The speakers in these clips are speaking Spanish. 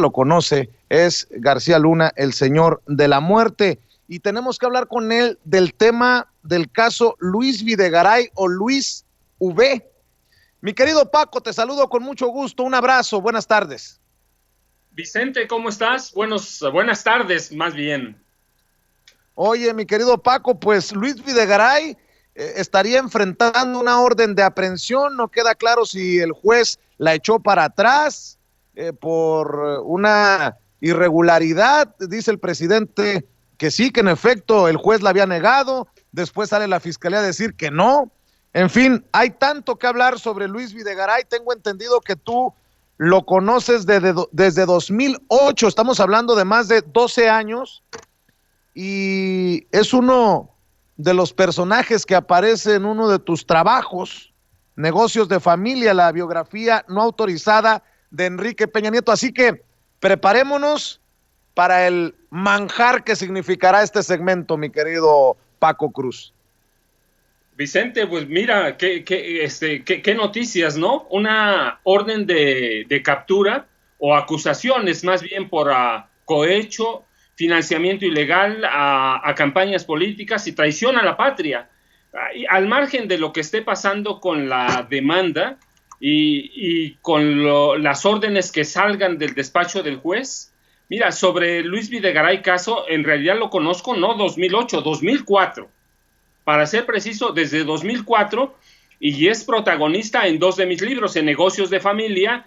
lo conoce, es García Luna, el señor de la muerte. Y tenemos que hablar con él del tema del caso Luis Videgaray o Luis V. Mi querido Paco, te saludo con mucho gusto. Un abrazo, buenas tardes. Vicente, ¿cómo estás? Buenas tardes, más bien. Oye, mi querido Paco, pues Luis Videgaray estaría enfrentando una orden de aprehensión. No queda claro si el juez la echó para atrás por una irregularidad. Dice el presidente que sí, que en efecto el juez la había negado. Después sale la fiscalía a decir que no. En fin, hay tanto que hablar sobre Luis Videgaray. Tengo entendido que tú lo conoces desde 2008. Estamos hablando de más de 12 años y es uno de los personajes que aparece en uno de tus trabajos, Negocios de Familia, la biografía no autorizada de Enrique Peña Nieto. Así que preparémonos para el manjar que significará este segmento, mi querido Paco Cruz. Vicente, pues mira, qué noticias, ¿no? Una orden de captura o acusaciones más bien por cohecho, financiamiento ilegal a campañas políticas y traición a la patria. Al margen de lo que esté pasando con la demanda y con las órdenes que salgan del despacho del juez, mira, sobre Luis Videgaray caso, en realidad lo conozco no 2008, 2004. Para ser preciso, desde 2004, y es protagonista en dos de mis libros, en Negocios de Familia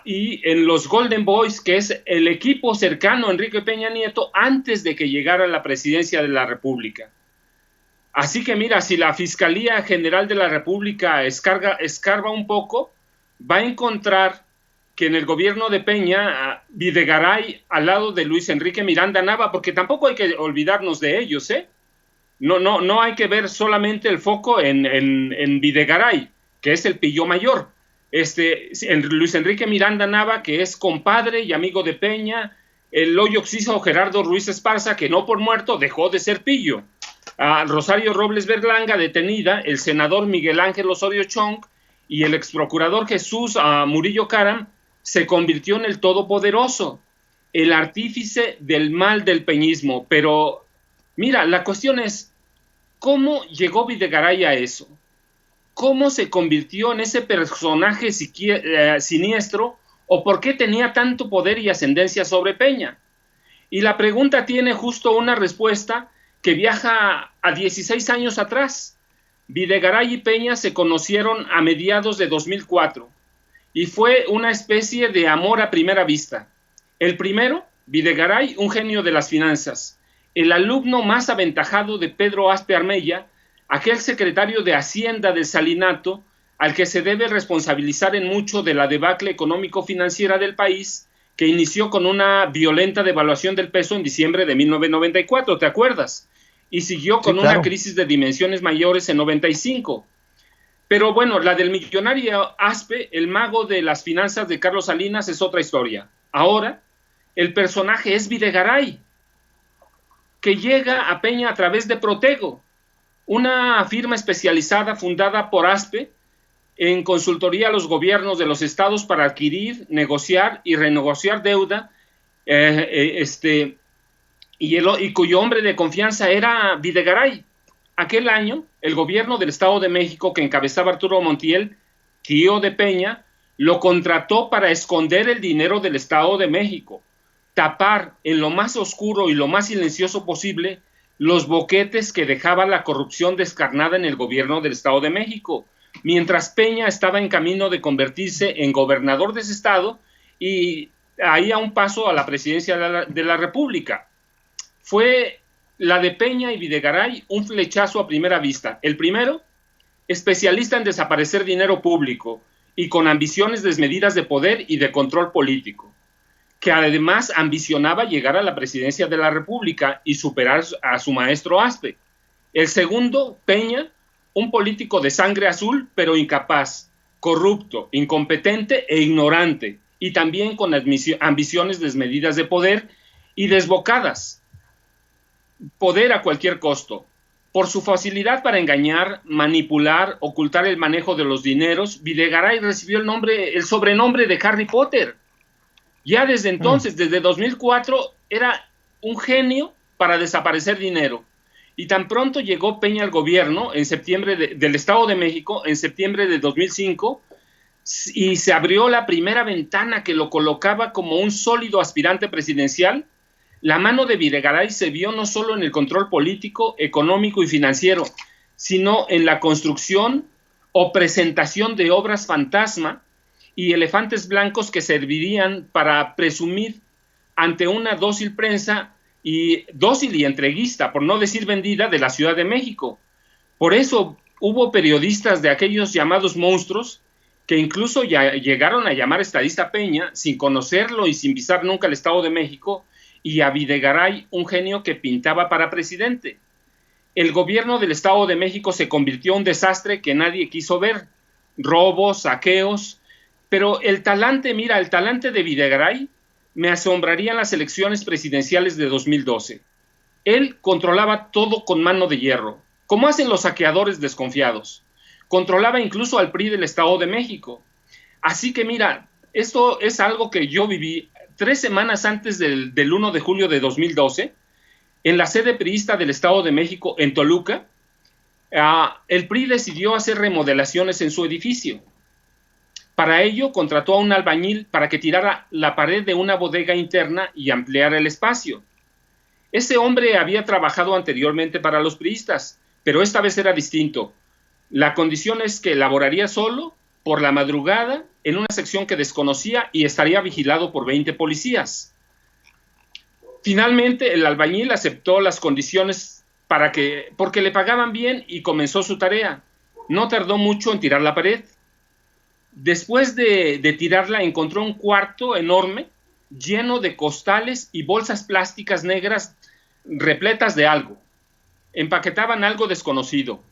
y en los Golden Boys, que es el equipo cercano a Enrique Peña Nieto antes de que llegara a la presidencia de la República. Así que mira, si la Fiscalía General de la República escarba un poco, va a encontrar que en el gobierno de Peña, Videgaray al lado de Luis Enrique Miranda Nava, porque tampoco hay que olvidarnos de ellos, No hay que ver solamente el foco en Videgaray, que es el pillo mayor. Luis Enrique Miranda Nava, que es compadre y amigo de Peña, el hoy occiso Gerardo Ruiz Esparza, que no por muerto dejó de ser pillo. Rosario Robles Berlanga, detenida, el senador Miguel Ángel Osorio Chong y el exprocurador Jesús Murillo Caram se convirtió en el todopoderoso, el artífice del mal del peñismo. Pero mira, la cuestión es, ¿cómo llegó Videgaray a eso? ¿Cómo se convirtió en ese personaje siniestro? ¿O por qué tenía tanto poder y ascendencia sobre Peña? Y la pregunta tiene justo una respuesta que viaja a 16 años atrás. Videgaray y Peña se conocieron a mediados de 2004 y fue una especie de amor a primera vista. El primero, Videgaray, un genio de las finanzas, el alumno más aventajado de Pedro Aspe Armella, aquel secretario de Hacienda del Salinato, al que se debe responsabilizar en mucho de la debacle económico-financiera del país, que inició con una violenta devaluación del peso en diciembre de 1994, ¿te acuerdas? Y siguió con una crisis de dimensiones mayores en 95. Pero bueno, la del millonario Aspe, el mago de las finanzas de Carlos Salinas, es otra historia. Ahora, el personaje es Videgaray, que llega a Peña a través de Protego, una firma especializada fundada por Aspe en consultoría a los gobiernos de los estados para adquirir, negociar y renegociar deuda, y cuyo hombre de confianza era Videgaray. Aquel año, el gobierno del Estado de México, que encabezaba Arturo Montiel, tío de Peña, lo contrató para esconder el dinero del Estado de México, tapar en lo más oscuro y lo más silencioso posible los boquetes que dejaba la corrupción descarnada en el gobierno del Estado de México, mientras Peña estaba en camino de convertirse en gobernador de ese estado y ahí a un paso a la presidencia de la República. Fue la de Peña y Videgaray un flechazo a primera vista. El primero, especialista en desaparecer dinero público y con ambiciones desmedidas de poder y de control político, que además ambicionaba llegar a la presidencia de la República y superar a su maestro Aspe. El segundo, Peña, un político de sangre azul, pero incapaz, corrupto, incompetente e ignorante, y también con ambiciones desmedidas de poder y desbocadas. Poder a cualquier costo. Por su facilidad para engañar, manipular, ocultar el manejo de los dineros, Videgaray recibió el sobrenombre de Harry Potter. Ya desde entonces, desde 2004, era un genio para desaparecer dinero. Y tan pronto llegó Peña al gobierno en septiembre del Estado de México, en septiembre de 2005, y se abrió la primera ventana que lo colocaba como un sólido aspirante presidencial, la mano de Videgaray se vio no solo en el control político, económico y financiero, sino en la construcción o presentación de obras fantasma y elefantes blancos que servirían para presumir ante una dócil prensa dócil y entreguista, por no decir vendida, de la Ciudad de México. Por eso hubo periodistas de aquellos llamados monstruos que incluso ya llegaron a llamar estadista Peña sin conocerlo y sin pisar nunca el Estado de México, y a Videgaray un genio que pintaba para presidente. El gobierno del Estado de México se convirtió en un desastre que nadie quiso ver, robos, saqueos, pero el talante de Videgaray me asombraría en las elecciones presidenciales de 2012. Él controlaba todo con mano de hierro, como hacen los saqueadores desconfiados. Controlaba incluso al PRI del Estado de México. Así que mira, esto es algo que yo viví 3 semanas antes del 1 de julio de 2012, en la sede priista del Estado de México, en Toluca. El PRI decidió hacer remodelaciones en su edificio. Para ello, contrató a un albañil para que tirara la pared de una bodega interna y ampliara el espacio. Ese hombre había trabajado anteriormente para los priistas, pero esta vez era distinto. La condición es que laboraría solo, por la madrugada, en una sección que desconocía y estaría vigilado por 20 policías. Finalmente, el albañil aceptó las condiciones porque le pagaban bien y comenzó su tarea. No tardó mucho en tirar la pared. Después de tirarla, encontró un cuarto enorme, lleno de costales y bolsas plásticas negras repletas de algo. Empaquetaban algo desconocido.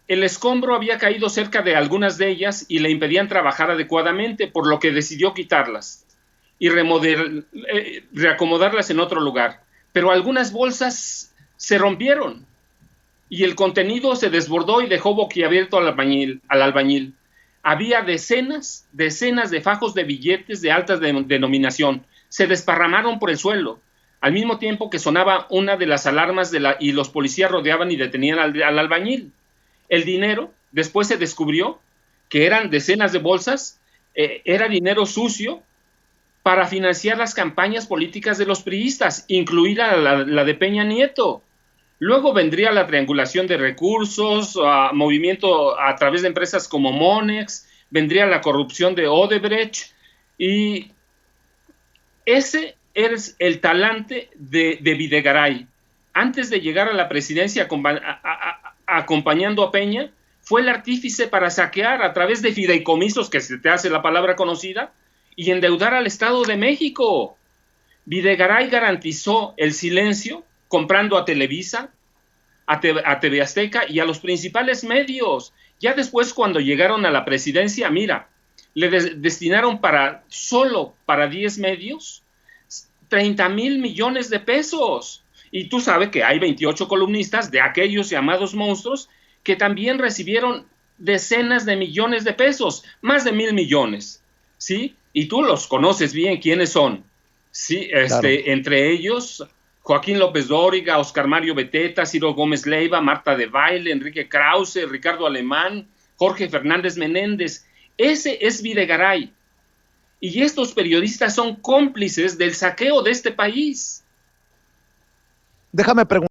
El escombro había caído cerca de algunas de ellas y le impedían trabajar adecuadamente, por lo que decidió quitarlas y reacomodarlas en otro lugar. Pero algunas bolsas se rompieron y el contenido se desbordó y dejó boquiabierto al albañil. Había decenas de fajos de billetes de alta denominación. Se desparramaron por el suelo, al mismo tiempo que sonaba una de las alarmas y los policías rodeaban y detenían al albañil. El dinero, después se descubrió que eran decenas de bolsas, era dinero sucio para financiar las campañas políticas de los priistas, incluida la de Peña Nieto. Luego vendría la triangulación de recursos, movimiento a través de empresas como Monex, vendría la corrupción de Odebrecht, y ese es el talante de Videgaray. Antes de llegar a la presidencia acompañando a Peña, fue el artífice para saquear a través de fideicomisos, que se te hace la palabra conocida, y endeudar al Estado de México. Videgaray garantizó el silencio comprando a Televisa, a TV Azteca y a los principales medios. Ya después, cuando llegaron a la presidencia, mira, le destinaron solo para 10 medios 30,000 millones de pesos. Y tú sabes que hay 28 columnistas de aquellos llamados monstruos que también recibieron decenas de millones de pesos, más de 1,000 millones, ¿sí? Y tú los conoces bien, ¿quiénes son? Sí, Claro. Entre ellos, Joaquín López Dóriga, Oscar Mario Beteta, Ciro Gómez Leiva, Marta de Baile, Enrique Krause, Ricardo Alemán, Jorge Fernández Menéndez. Ese es Videgaray. Y estos periodistas son cómplices del saqueo de este país. Déjame preguntar.